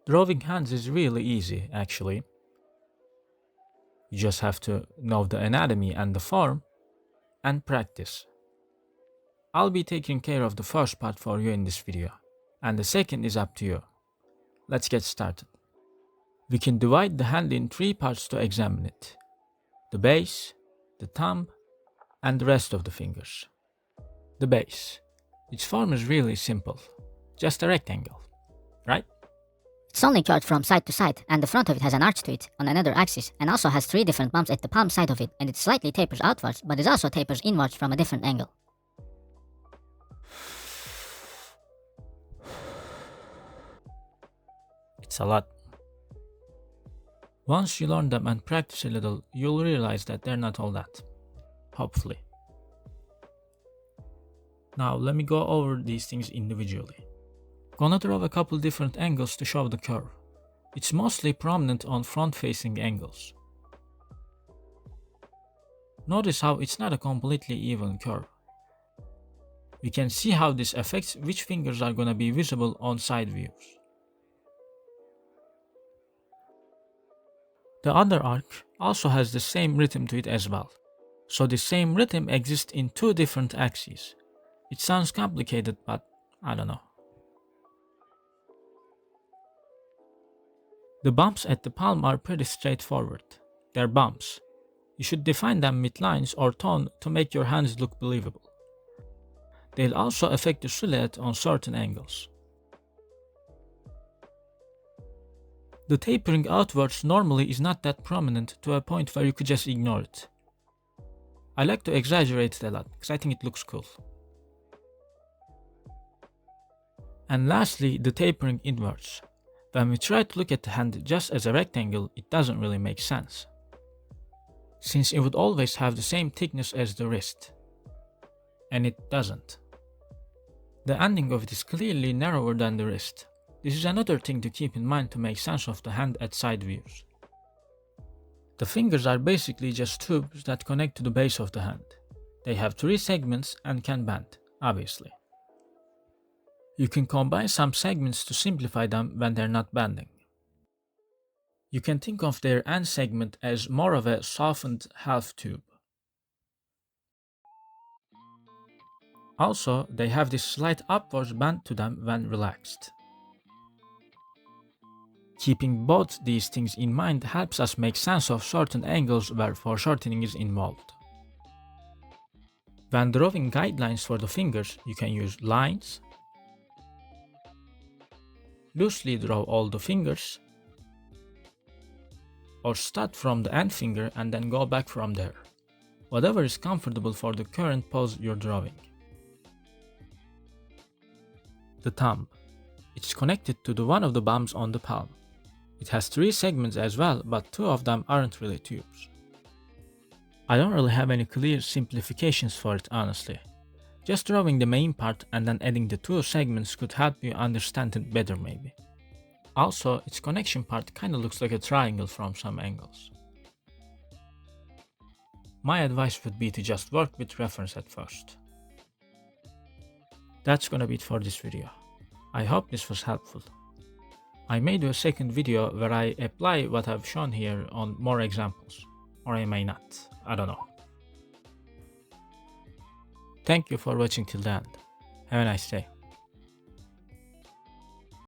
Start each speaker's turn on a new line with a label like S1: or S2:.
S1: Drawing hands is really easy, actually. You just have to know the anatomy and the form and practice. I'll be taking care of the first part for you in this video, and the second is up to you. Let's get started. We can divide the hand in three parts to examine it: the base, the thumb, and the rest of the fingers. The base. Its form is really simple, just a rectangle, right?
S2: It's only curved from side to side, and the front of it has an arch to it on another axis, and also has three different bumps at the palm side of it, and it slightly tapers outwards, but it also tapers inwards from a different angle.
S1: It's a lot. Once you learn them and practice a little, you'll realize that they're not all that. Hopefully. Now let me go over these things individually. Gonna draw a couple different angles to show the curve. It's mostly prominent on front-facing angles. Notice how it's not a completely even curve. We can see how this affects which fingers are gonna be visible on side views. The other arc also has the same rhythm to it as well. So the same rhythm exists in two different axes. It sounds complicated, but I don't know. The bumps at the palm are pretty straightforward. They're bumps. You should define them with lines or tone to make your hands look believable. They'll also affect the silhouette on certain angles. The tapering outwards normally is not that prominent to a point where you could just ignore it. I like to exaggerate it a lot because I think it looks cool. And lastly, the tapering inwards. When we try to look at the hand just as a rectangle, it doesn't really make sense, since it would always have the same thickness as the wrist. And it doesn't. The ending of it is clearly narrower than the wrist. This is another thing to keep in mind to make sense of the hand at side views. The fingers are basically just tubes that connect to the base of the hand. They have three segments and can bend, obviously. You can combine some segments to simplify them when they're not bending. You can think of their end segment as more of a softened half tube. Also, they have this slight upwards bend to them when relaxed. Keeping both these things in mind helps us make sense of certain angles where foreshortening is involved. When drawing guidelines for the fingers, you can use lines, loosely draw all the fingers, or start from the end finger and then go back from there. Whatever is comfortable for the current pose you're drawing. The thumb. It's connected to one of the bumps on the palm. It has three segments as well, but two of them aren't really tubes. I don't really have any clear simplifications for it, honestly. Just drawing the main part and then adding the two segments could help you understand it better maybe. Also, its connection part kinda looks like a triangle from some angles. My advice would be to just work with reference at first. That's gonna be it for this video. I hope this was helpful. I may do a second video where I apply what I've shown here on more examples. Or I may not, I don't know. Thank you for watching till the end. Have a nice day.